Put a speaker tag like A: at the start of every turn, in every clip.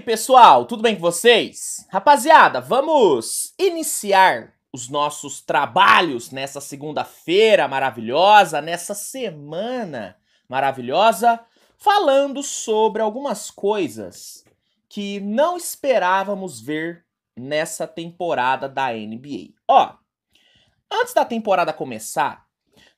A: pessoal, tudo bem com vocês? Rapaziada, vamos iniciar os nossos trabalhos nessa segunda-feira maravilhosa, nessa semana maravilhosa, falando sobre algumas coisas que não esperávamos ver nessa temporada da NBA. Ó, antes da temporada começar,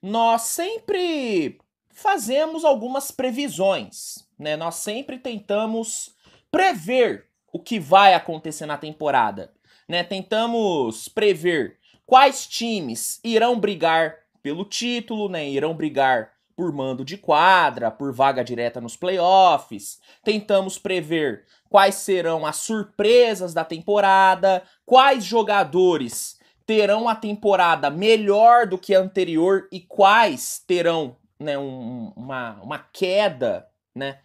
A: nós sempre fazemos algumas previsões, né? Nós sempre tentamos prever o que vai acontecer na temporada, né? Tentamos prever quais times irão brigar pelo título, né? Irão brigar por mando de quadra, por vaga direta nos playoffs. Tentamos prever quais serão as surpresas da temporada, quais jogadores terão a temporada melhor do que a anterior e quais terão, né, uma queda, né,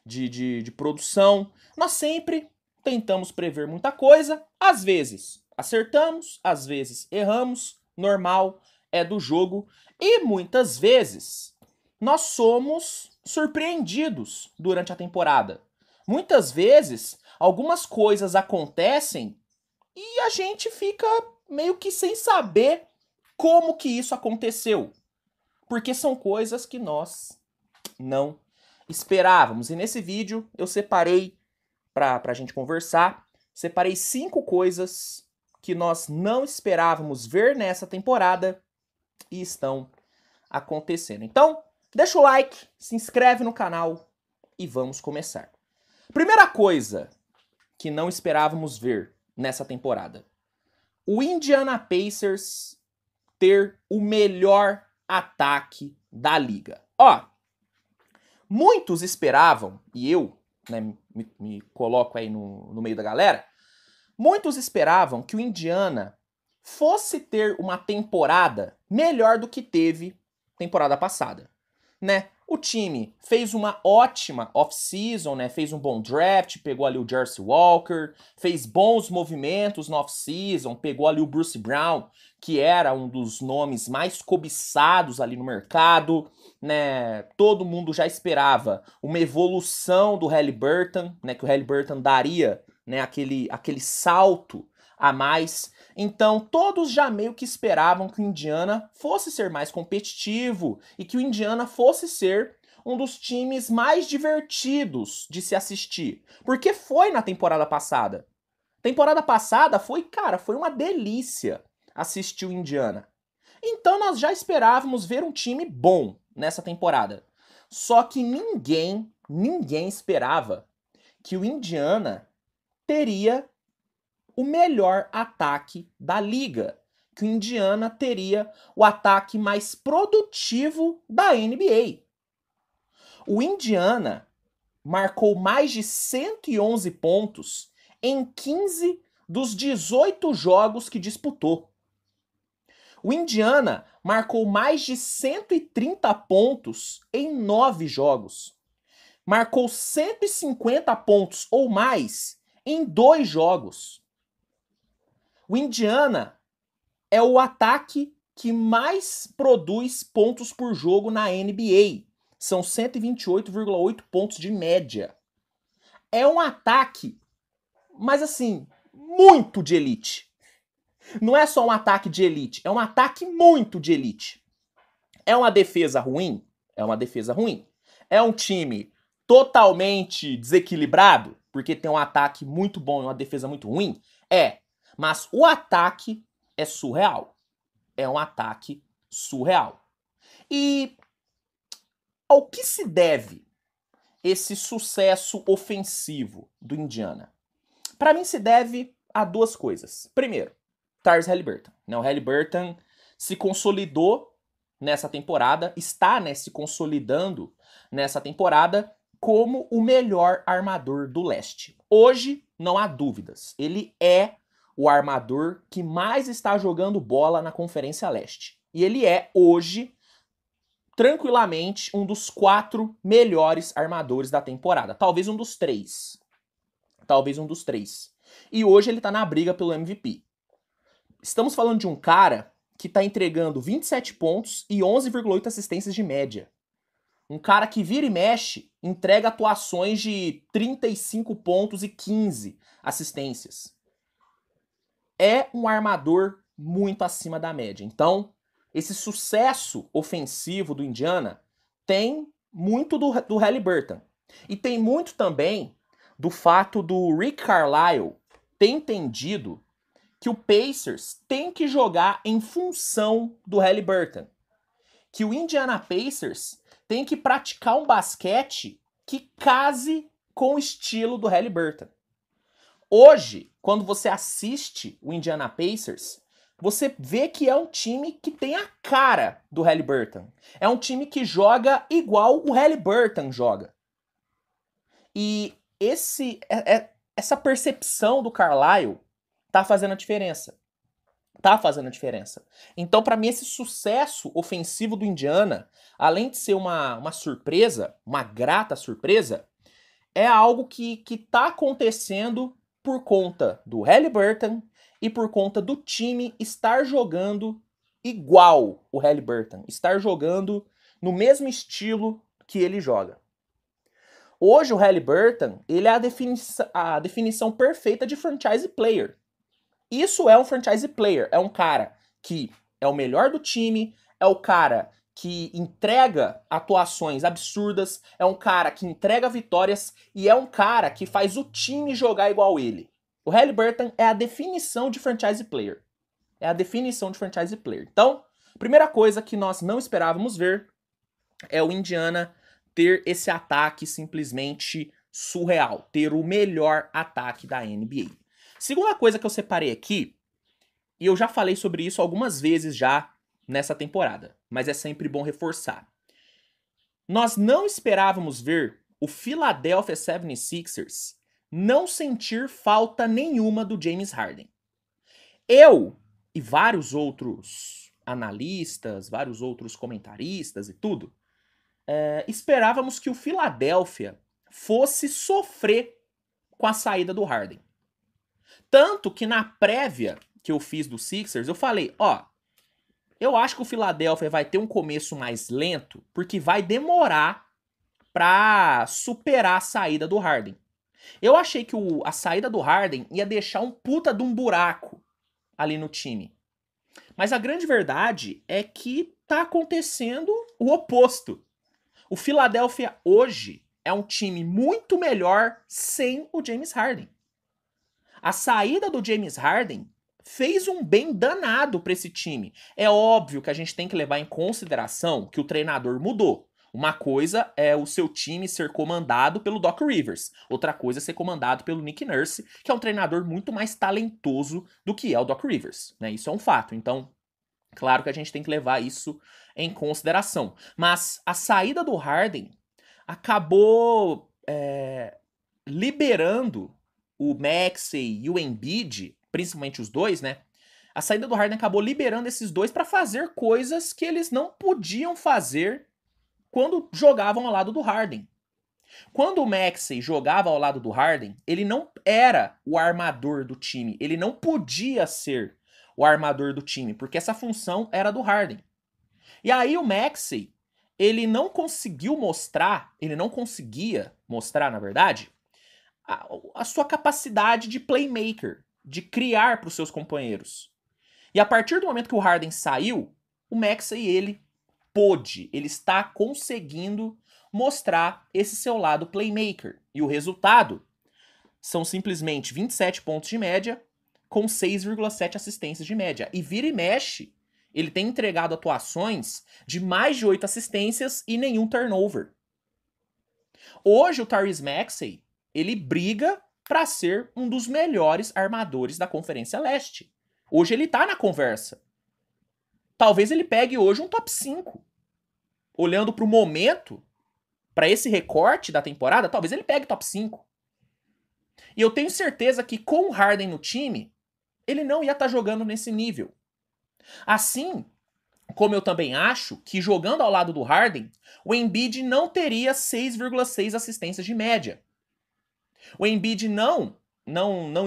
A: de produção. Nós sempre tentamos prever muita coisa, às vezes acertamos, às vezes erramos, normal, é do jogo, e muitas vezes nós somos surpreendidos durante a temporada. Muitas vezes algumas coisas acontecem e a gente fica meio que sem saber como que isso aconteceu. Porque são coisas que nós não esperávamos. E nesse vídeo eu separei, pra gente conversar, separei 5 coisas que nós não esperávamos ver nessa temporada e estão acontecendo. Então, deixa o like, se inscreve no canal e vamos começar. Primeira coisa que não esperávamos ver nessa temporada: o Indiana Pacers ter o melhor ataque da liga. Ó, muitos esperavam, e eu, né, me coloco aí no meio da galera, muitos esperavam que o Indiana fosse ter uma temporada melhor do que teve temporada passada, né? O time fez uma ótima off-season, né? Fez um bom draft, pegou ali o Jarcy Walker, fez bons movimentos no off-season, pegou ali o Bruce Brown, que era um dos nomes mais cobiçados ali no mercado, né? Todo mundo já esperava uma evolução do Haliburton, né? Que o Haliburton daria, né, aquele salto a mais. Então todos já meio que esperavam que o Indiana fosse ser mais competitivo e que o Indiana fosse ser um dos times mais divertidos de se assistir. Porque foi na temporada passada. Temporada passada foi, cara, foi uma delícia assistir o Indiana. Então nós já esperávamos ver um time bom nessa temporada. Só que ninguém esperava que o Indiana teria o melhor ataque da liga, que o Indiana teria o ataque mais produtivo da NBA. O Indiana marcou mais de 111 pontos em 15 dos 18 jogos que disputou. O Indiana marcou mais de 130 pontos em 9 jogos. Marcou 150 pontos ou mais em 2 jogos. O Indiana é o ataque que mais produz pontos por jogo na NBA. São 128,8 pontos de média. É um ataque, mas assim, muito de elite. Não é só um ataque de elite, é um ataque muito de elite. É uma defesa ruim? É uma defesa ruim. É um time totalmente desequilibrado, porque tem um ataque muito bom e uma defesa muito ruim? É. Mas o ataque é surreal. É um ataque surreal. E ao que se deve esse sucesso ofensivo do Indiana? Para mim se deve a 2 coisas. Primeiro, Tyrese Haliburton. O Haliburton se consolidou nessa temporada, está, né, se consolidando nessa temporada como o melhor armador do leste. Hoje, não há dúvidas. Ele é o armador que mais está jogando bola na Conferência Leste. E ele é, hoje, tranquilamente, um dos 4 melhores armadores da temporada. Talvez um dos 3. Talvez um dos 3. E hoje ele tá na briga pelo MVP. Estamos falando de um cara que tá entregando 27 pontos e 11,8 assistências de média. Um cara que vira e mexe, entrega atuações de 35 pontos e 15 assistências. É um armador muito acima da média. Então, esse sucesso ofensivo do Indiana tem muito do Haliburton. E tem muito também do fato do Rick Carlisle ter entendido que o Pacers tem que jogar em função do Haliburton. Que o Indiana Pacers tem que praticar um basquete que case com o estilo do Haliburton. Hoje, quando você assiste o Indiana Pacers, você vê que é um time que tem a cara do Haliburton. É um time que joga igual o Haliburton joga. E essa percepção do Carlisle tá fazendo a diferença. Tá fazendo a diferença. Então, para mim, esse sucesso ofensivo do Indiana, além de ser uma surpresa, uma grata surpresa, é algo que tá acontecendo por conta do Haliburton e por conta do time estar jogando igual o Haliburton, estar jogando no mesmo estilo que ele joga. Hoje o Haliburton, ele é a definição perfeita de franchise player. Isso é um franchise player, é um cara que é o melhor do time, é o cara que entrega atuações absurdas, é um cara que entrega vitórias e é um cara que faz o time jogar igual ele. O Haliburton é a definição de franchise player. É a definição de franchise player. Então, primeira coisa que nós não esperávamos ver é o Indiana ter esse ataque simplesmente surreal, ter o melhor ataque da NBA. Segunda coisa que eu separei aqui, e eu já falei sobre isso algumas vezes já nessa temporada, mas é sempre bom reforçar. Nós não esperávamos ver o Philadelphia 76ers não sentir falta nenhuma do James Harden. Eu e vários outros analistas, vários outros comentaristas e tudo, esperávamos que o Philadelphia fosse sofrer com a saída do Harden. Tanto que na prévia que eu fiz do Sixers, eu falei, eu acho que o Philadelphia vai ter um começo mais lento, porque vai demorar pra superar a saída do Harden. Eu achei que a saída do Harden ia deixar um puta de um buraco ali no time. Mas a grande verdade é que tá acontecendo o oposto. O Philadelphia hoje é um time muito melhor sem o James Harden. A saída do James Harden fez um bem danado para esse time. É óbvio que a gente tem que levar em consideração que o treinador mudou. Uma coisa é o seu time ser comandado pelo Doc Rivers. Outra coisa é ser comandado pelo Nick Nurse, que é um treinador muito mais talentoso do que é o Doc Rivers, né? Isso é um fato. Então, claro que a gente tem que levar isso em consideração. Mas a saída do Harden acabou liberando o Maxey e o Embiid, principalmente os dois, né? A saída do Harden acabou liberando esses dois para fazer coisas que eles não podiam fazer quando jogavam ao lado do Harden. Quando o Maxey jogava ao lado do Harden, ele não era o armador do time. Ele não podia ser o armador do time, porque essa função era do Harden. E aí o Maxey, ele não conseguia mostrar, na verdade, a sua capacidade de playmaker, de criar para os seus companheiros. E a partir do momento que o Harden saiu, o Maxey, ele está conseguindo mostrar esse seu lado playmaker. E o resultado são simplesmente 27 pontos de média com 6,7 assistências de média. E vira e mexe, ele tem entregado atuações de mais de 8 assistências e nenhum turnover. Hoje o Tyrese Maxey, ele briga para ser um dos melhores armadores da Conferência Leste. Hoje ele tá na conversa. Talvez ele pegue hoje um top 5. Olhando pro momento, para esse recorte da temporada, talvez ele pegue top 5. E eu tenho certeza que com o Harden no time, ele não ia estar jogando nesse nível. Assim como eu também acho que jogando ao lado do Harden, o Embiid não teria 6,6 assistências de média. O Embiid não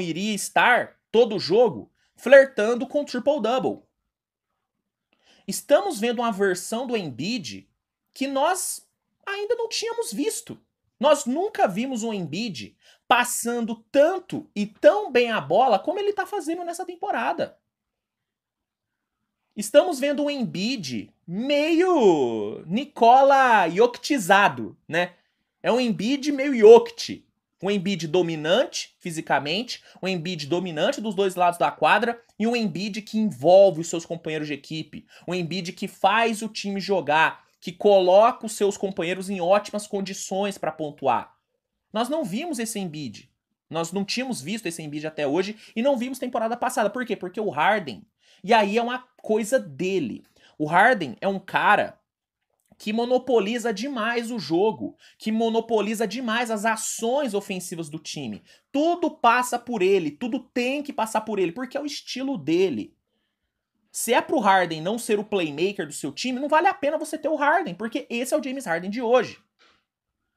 A: iria estar todo jogo flertando com triple-double. Estamos vendo uma versão do Embiid que nós ainda não tínhamos visto. Nós nunca vimos um Embiid passando tanto e tão bem a bola como ele tá fazendo nessa temporada. Estamos vendo um Embiid meio Nikola Jokicizado, né? É um Embiid meio Jokic. Um Embiid dominante fisicamente, um Embiid dominante dos dois lados da quadra e um Embiid que envolve os seus companheiros de equipe. Um Embiid que faz o time jogar, que coloca os seus companheiros em ótimas condições para pontuar. Nós não vimos esse Embiid. Nós não tínhamos visto esse Embiid até hoje e não vimos temporada passada. Por quê? Porque o Harden, e aí é uma coisa dele. O Harden é um cara que monopoliza demais o jogo, que monopoliza demais as ações ofensivas do time. Tudo passa por ele, tudo tem que passar por ele, porque é o estilo dele. Se é pro Harden não ser o playmaker do seu time, não vale a pena você ter o Harden, porque esse é o James Harden de hoje.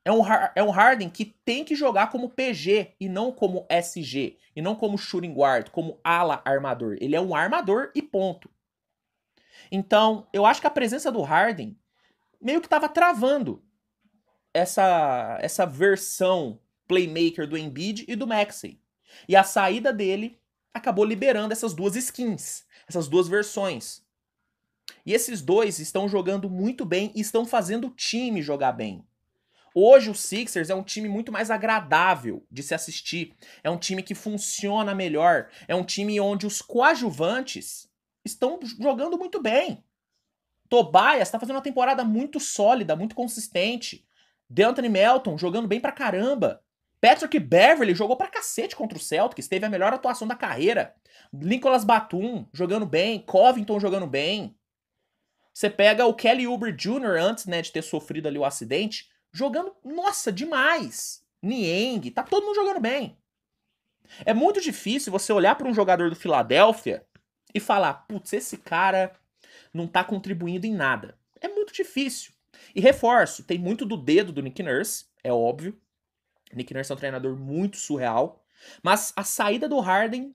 A: É um Harden que tem que jogar como PG e não como SG, e não como shooting guard, como ala armador. Ele é um armador e ponto. Então, eu acho que a presença do Harden meio que estava travando essa versão playmaker do Embiid e do Maxey. E a saída dele acabou liberando essas duas skins, essas duas versões. E esses dois estão jogando muito bem e estão fazendo o time jogar bem. Hoje o Sixers é um time muito mais agradável de se assistir. É um time que funciona melhor. É um time onde os coadjuvantes estão jogando muito bem. Tobias está fazendo uma temporada muito sólida, muito consistente. DeAnthony Melton jogando bem pra caramba. Patrick Beverley jogou pra cacete contra o Celtics, teve a melhor atuação da carreira. Nicolas Batum jogando bem, Covington jogando bem. Você pega o Kelly Oubre Jr. antes, né, de ter sofrido ali o acidente, jogando, nossa, demais. Niang, tá todo mundo jogando bem. É muito difícil você olhar para um jogador do Philadelphia e falar, putz, esse cara não tá contribuindo em nada. É muito difícil. E reforço, tem muito do dedo do Nick Nurse, é óbvio. Nick Nurse é um treinador muito surreal, mas a saída do Harden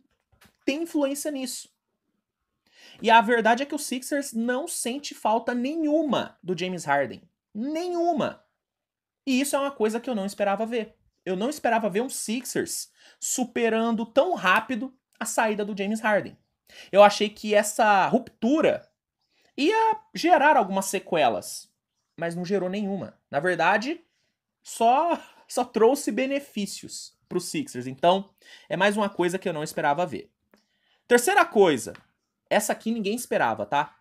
A: tem influência nisso. E a verdade é que o Sixers não sente falta nenhuma do James Harden. Nenhuma. E isso é uma coisa que eu não esperava ver. Eu não esperava ver um Sixers superando tão rápido a saída do James Harden. Eu achei que essa ruptura ia gerar algumas sequelas, mas não gerou nenhuma. Na verdade, só trouxe benefícios para os Sixers. Então, é mais uma coisa que eu não esperava ver. Terceira coisa, essa aqui ninguém esperava, tá?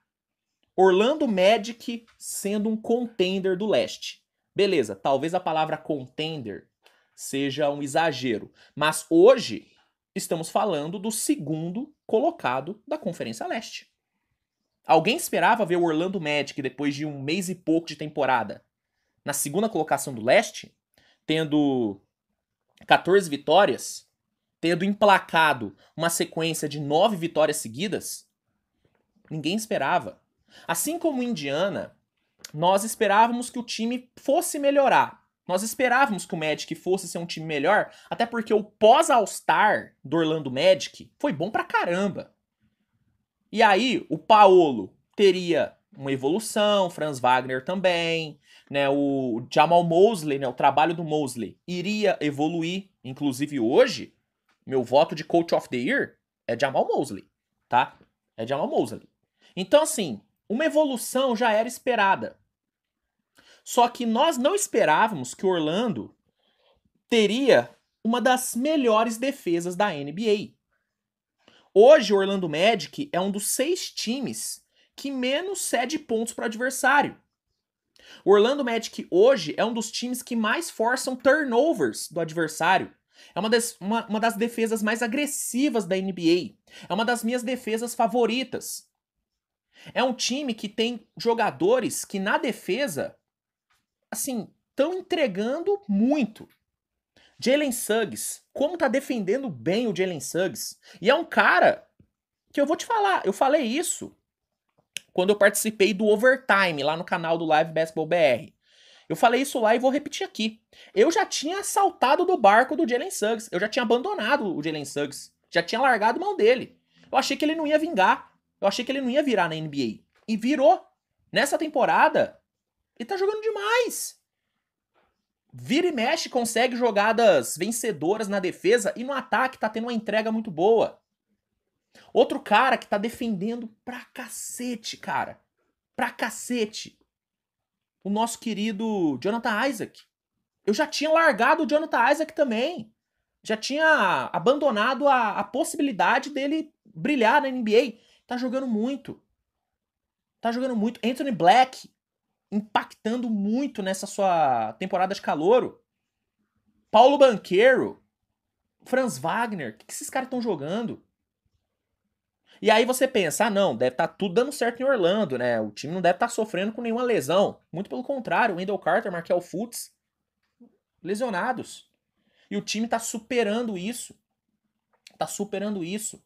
A: Orlando Magic sendo um contender do leste. Beleza, talvez a palavra contender seja um exagero, mas hoje estamos falando do segundo colocado da Conferência Leste. Alguém esperava ver o Orlando Magic depois de um mês e pouco de temporada na segunda colocação do leste, tendo 14 vitórias, tendo emplacado uma sequência de 9 vitórias seguidas? Ninguém esperava. Assim como Indiana, nós esperávamos que o time fosse melhorar. Nós esperávamos que o Magic fosse ser um time melhor, até porque o pós-All-Star do Orlando Magic foi bom pra caramba. E aí, o Paolo teria uma evolução, Franz Wagner também, né? O Jamal Mosley, né? O trabalho do Mosley iria evoluir. Inclusive hoje, meu voto de Coach of the Year é Jamal Mosley, tá? É Jamal Mosley. Então, assim, uma evolução já era esperada. Só que nós não esperávamos que o Orlando teria uma das melhores defesas da NBA. Hoje, o Orlando Magic é um dos 6 times que menos cede pontos para o adversário. O Orlando Magic hoje é um dos times que mais forçam turnovers do adversário. É uma das defesas mais agressivas da NBA. É uma das minhas defesas favoritas. É um time que tem jogadores que na defesa, assim, estão entregando muito. Jalen Suggs, como tá defendendo bem o Jalen Suggs. E é um cara que eu vou te falar, eu falei isso quando eu participei do Overtime lá no canal do Live Basketball BR. Eu falei isso lá e vou repetir aqui. Eu já tinha saltado do barco do Jalen Suggs. Eu já tinha abandonado o Jalen Suggs. Já tinha largado mão dele. Eu achei que ele não ia vingar. Eu achei que ele não ia virar na NBA. E virou. Nessa temporada, ele tá jogando demais. vira e mexe, consegue jogadas vencedoras na defesa e no ataque tá tendo uma entrega muito boa. Outro cara que tá defendendo pra cacete, cara. Pra cacete. O nosso querido Jonathan Isaac. Eu já tinha largado o Jonathan Isaac também. Já tinha abandonado a possibilidade dele brilhar na NBA. Tá jogando muito. Tá jogando muito. Anthony Black impactando muito nessa sua temporada de calouro. Paulo Banchero. Franz Wagner. O que esses caras estão jogando? E aí você pensa, ah não, deve estar tudo dando certo em Orlando, né? O time não deve estar sofrendo com nenhuma lesão. Muito pelo contrário, Wendell Carter, Markelle Fultz, lesionados. E o time tá superando isso. Tá superando isso.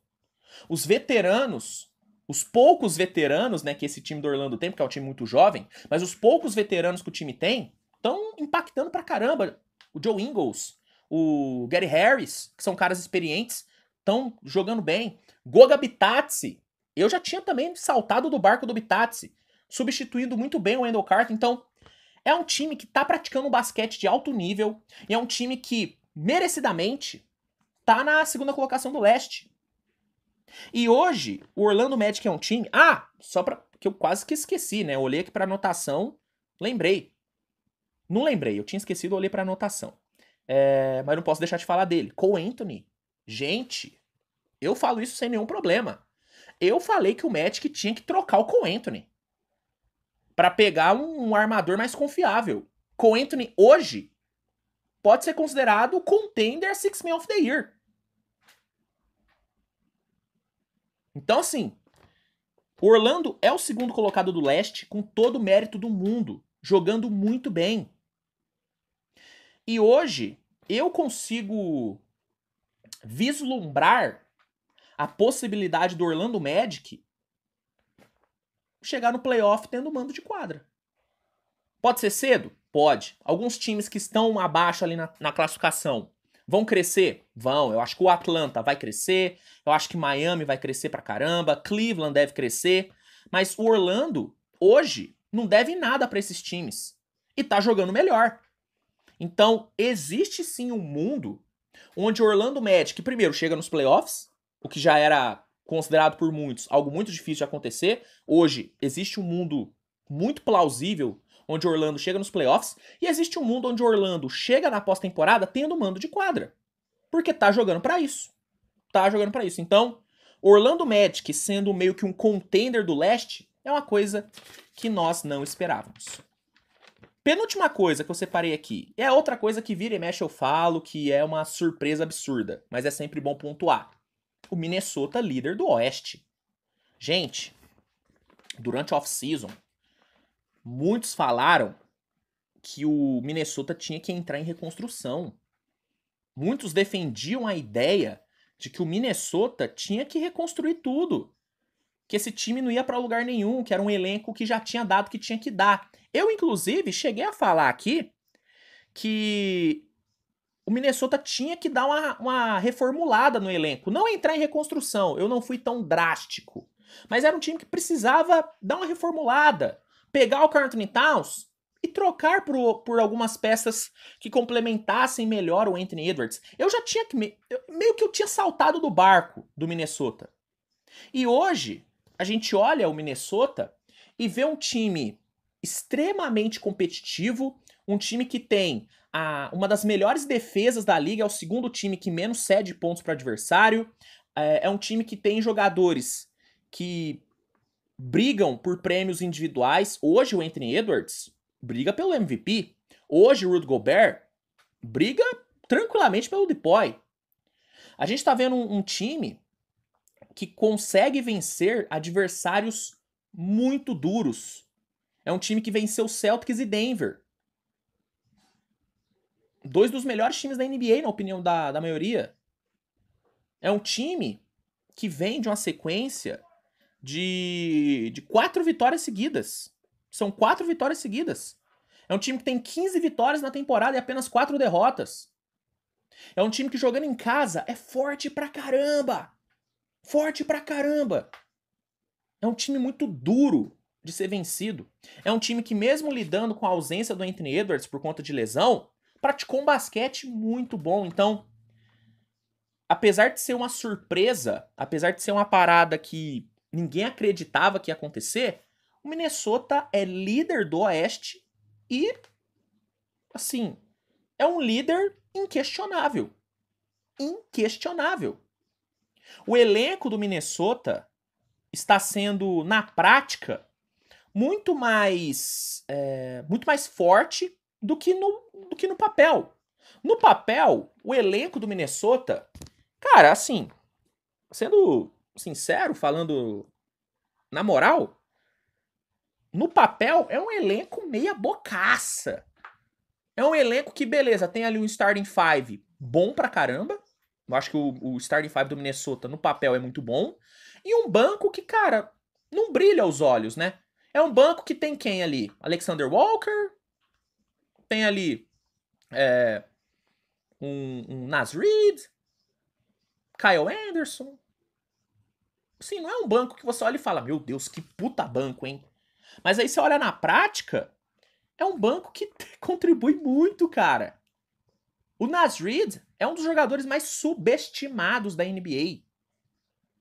A: Os veteranos, os poucos veteranos, né, que esse time do Orlando tem, porque é um time muito jovem, mas os poucos veteranos que o time tem estão impactando pra caramba. O Joe Ingles, o Gary Harris, que são caras experientes, estão jogando bem. Goga Bitadze, eu já tinha também saltado do barco do Bitadze, substituindo muito bem o Wendell Carter. Então, é um time que tá praticando um basquete de alto nível e é um time que, merecidamente, tá na segunda colocação do leste. E hoje, o Orlando Magic é um time... Ah, só pra... que eu quase que esqueci, né? Eu olhei aqui pra anotação, lembrei. Não lembrei, eu tinha esquecido, eu olhei pra anotação. Mas não posso deixar de falar dele. Cole Anthony. Gente, eu falo isso sem nenhum problema. Eu falei que o Magic tinha que trocar o Cole Anthony pra pegar um armador mais confiável. Cole Anthony, hoje, pode ser considerado o contender Six Man of the Year. Então, assim, o Orlando é o segundo colocado do leste com todo o mérito do mundo, jogando muito bem. E hoje eu consigo vislumbrar a possibilidade do Orlando Magic chegar no playoff tendo mando de quadra. Pode ser cedo? Pode. Alguns times que estão abaixo ali na classificação vão crescer? Vão. Eu acho que o Atlanta vai crescer, eu acho que Miami vai crescer pra caramba, Cleveland deve crescer, mas o Orlando, hoje, não deve nada pra esses times. E tá jogando melhor. Então, existe sim um mundo onde o Orlando Magic, primeiro, chega nos playoffs, o que já era considerado por muitos algo muito difícil de acontecer. Hoje, existe um mundo muito plausível onde o Orlando chega nos playoffs, e existe um mundo onde o Orlando chega na pós-temporada tendo mando de quadra. Porque tá jogando pra isso. Tá jogando pra isso. Então, Orlando Magic sendo meio que um contender do leste é uma coisa que nós não esperávamos. Penúltima coisa que eu separei aqui é outra coisa que vira e mexe eu falo que é uma surpresa absurda, mas é sempre bom pontuar. O Minnesota líder do Oeste. Gente, durante a off-season, muitos falaram que o Minnesota tinha que entrar em reconstrução. Muitos defendiam a ideia de que o Minnesota tinha que reconstruir tudo. Que esse time não ia pra lugar nenhum, que era um elenco que já tinha dado o que tinha que dar. Eu, inclusive, cheguei a falar aqui que o Minnesota tinha que dar uma reformulada no elenco. Não entrar em reconstrução, eu não fui tão drástico. Mas era um time que precisava dar uma reformulada. Pegar o Karl Anthony Towns e trocar por algumas peças que complementassem melhor o Anthony Edwards. Eu já tinha que... Meio que eu tinha saltado do barco do Minnesota. E hoje, a gente olha o Minnesota e vê um time extremamente competitivo, um time que tem uma das melhores defesas da liga, é o segundo time que menos cede pontos para o adversário, é um time que tem jogadores que brigam por prêmios individuais. Hoje o Anthony Edwards briga pelo MVP. Hoje o Rudy Gobert briga tranquilamente pelo DPOY. A gente tá vendo um time que consegue vencer adversários muito duros. É um time que venceu Celtics e Denver. Dois dos melhores times da NBA, na opinião da maioria. É um time que vem de uma sequência de 4 vitórias seguidas. São 4 vitórias seguidas. É um time que tem 15 vitórias na temporada e apenas 4 derrotas. É um time que jogando em casa é forte pra caramba. Forte pra caramba. É um time muito duro de ser vencido. É um time que mesmo lidando com a ausência do Anthony Edwards por conta de lesão, praticou um basquete muito bom. Então, apesar de ser uma surpresa, apesar de ser uma parada que ninguém acreditava que ia acontecer, o Minnesota é líder do Oeste e, assim, é um líder inquestionável. Inquestionável. O elenco do Minnesota está sendo, na prática, muito mais forte do que no papel. No papel, o elenco do Minnesota, cara, assim, sendo sincero, falando na moral, no papel é um elenco meia bocaça. É um elenco que, beleza, tem ali um starting five bom pra caramba. Eu acho que o starting five do Minnesota no papel é muito bom. E um banco que, cara, não brilha aos olhos, né? É um banco que tem quem ali? Alexander Walker, tem ali um Naz Reid, Kyle Anderson. Sim, não é um banco que você olha e fala, meu Deus, que puta banco, hein? Mas aí você olha na prática, é um banco que contribui muito, cara. O Naz Reid é um dos jogadores mais subestimados da NBA.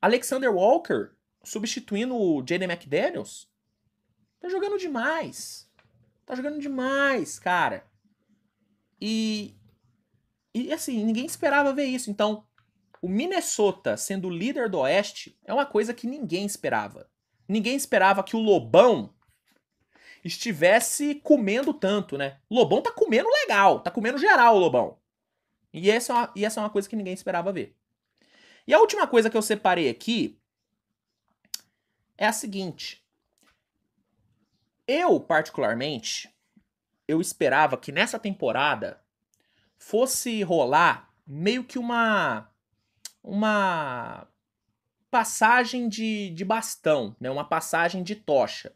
A: Alexander Walker, substituindo o Jaden McDaniels, tá jogando demais. Tá jogando demais, cara. E assim, ninguém esperava ver isso. Então, o Minnesota sendo líder do Oeste é uma coisa que ninguém esperava. Ninguém esperava que o Lobão estivesse comendo tanto, né? O Lobão tá comendo legal, tá comendo geral o Lobão. E essa é uma coisa que ninguém esperava ver. E a última coisa que eu separei aqui é a seguinte. Eu, particularmente, eu esperava que nessa temporada fosse rolar meio que uma passagem de bastão, né? Uma passagem de tocha.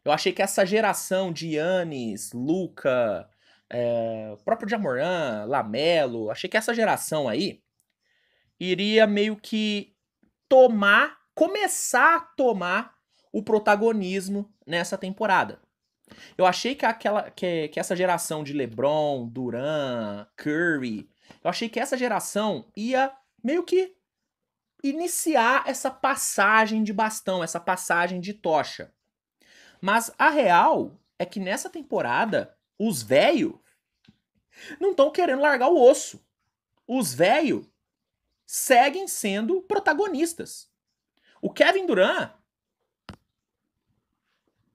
A: Eu achei que essa geração de Giannis, Luka, próprio Ja Morant, Lamelo, achei que essa geração aí iria meio que começar a tomar o protagonismo nessa temporada. Eu achei que essa geração de LeBron, Durant, Curry, eu achei que essa geração ia meio que iniciar essa passagem de bastão, essa passagem de tocha. Mas a real é que nessa temporada, os velhos não estão querendo largar o osso. Os velhos seguem sendo protagonistas. O Kevin Durant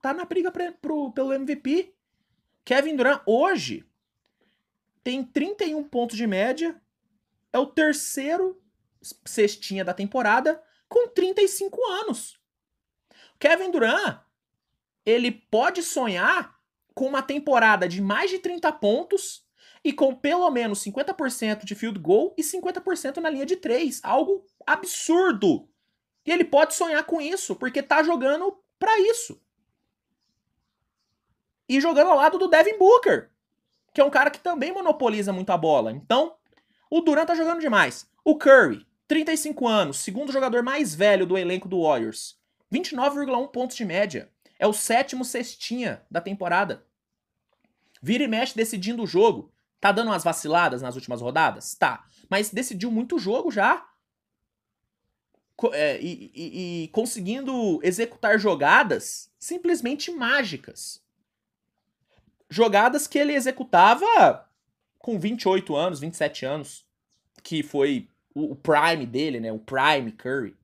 A: tá na briga pelo MVP. Kevin Durant hoje tem 31 pontos de média, é o terceiro cestinha da temporada com 35 anos. Kevin Durant, ele pode sonhar com uma temporada de mais de 30 pontos e com pelo menos 50% de field goal e 50% na linha de 3. Algo absurdo. E ele pode sonhar com isso, porque tá jogando pra isso. E jogando ao lado do Devin Booker, que é um cara que também monopoliza muito a bola. Então, o Durant tá jogando demais. O Curry, 35 anos, segundo jogador mais velho do elenco do Warriors. 29,1 pontos de média. É o sétimo cestinha da temporada. Vira e mexe decidindo o jogo. Tá dando umas vaciladas nas últimas rodadas? Tá. Mas decidiu muito jogo já. E conseguindo executar jogadas simplesmente mágicas. Jogadas que ele executava com 28 anos, 27 anos. Que foi o prime dele, né? O prime Curry.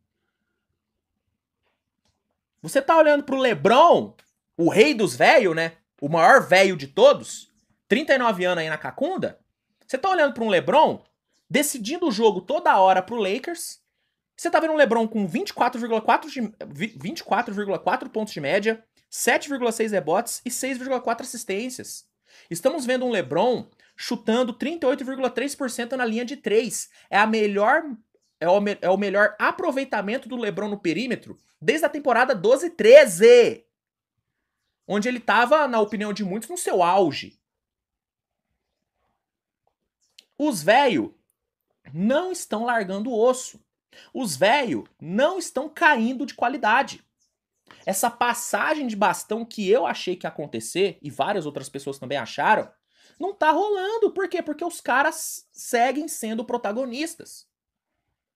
A: Você tá olhando pro LeBron, o rei dos velhos, né? O maior velho de todos, 39 anos aí na cacunda. Você tá olhando pra um LeBron decidindo o jogo toda hora pro Lakers. Você tá vendo um LeBron com 24,4 pontos de média, 7,6 rebotes e 6,4 assistências. Estamos vendo um LeBron chutando 38,3% na linha de 3. É o melhor aproveitamento do LeBron no perímetro desde a temporada 12-13, onde ele estava, na opinião de muitos, no seu auge. Os velhos não estão largando o osso. Os velhos não estão caindo de qualidade. Essa passagem de bastão que eu achei que ia acontecer, e várias outras pessoas também acharam, Não tá rolando. Por quê? Porque os caras seguem sendo protagonistas.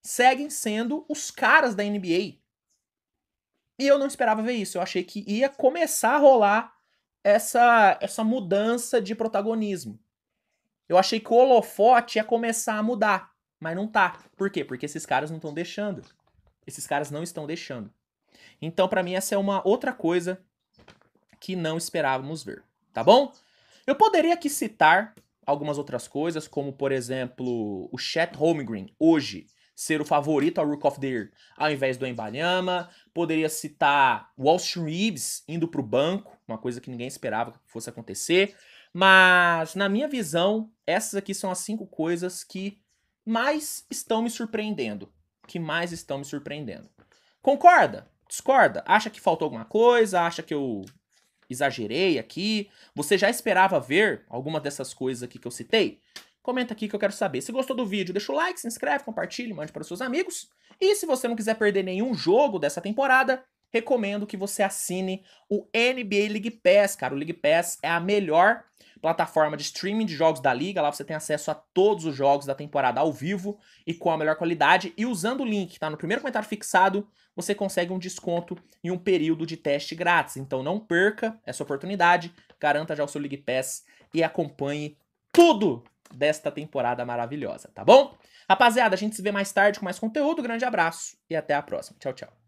A: Seguem sendo os caras da NBA. E eu não esperava ver isso. Eu achei que ia começar a rolar essa mudança de protagonismo. Eu achei que o holofote ia começar a mudar. Mas não tá. Por quê? Porque esses caras não estão deixando. Esses caras não estão deixando. Então, pra mim, essa é uma outra coisa que não esperávamos ver. Tá bom? Eu poderia aqui citar algumas outras coisas, como, por exemplo, o Chet Holmgren, hoje, ser o favorito ao Rook of the Year, ao invés do Wembanyama. Poderia citar o Austin Reeves indo pro banco, uma coisa que ninguém esperava que fosse acontecer. Mas, na minha visão, essas aqui são as 5 coisas que mais estão me surpreendendo. Que mais estão me surpreendendo. Concorda? Discorda? Acha que faltou alguma coisa? Acha que eu exagerei aqui? Você já esperava ver alguma dessas coisas aqui que eu citei? Comenta aqui que eu quero saber. Se gostou do vídeo, deixa o like, se inscreve, compartilhe, mande para os seus amigos. E se você não quiser perder nenhum jogo dessa temporada, recomendo que você assine o NBA League Pass, cara. O League Pass é a melhor plataforma de streaming de jogos da liga. Lá você tem acesso a todos os jogos da temporada ao vivo e com a melhor qualidade. E usando o link que tá no primeiro comentário fixado, você consegue um desconto em um período de teste grátis. Então não perca essa oportunidade, garanta já o seu League Pass e acompanhe tudo desta temporada maravilhosa, tá bom? Rapaziada, a gente se vê mais tarde com mais conteúdo. Grande abraço e até a próxima. Tchau, tchau.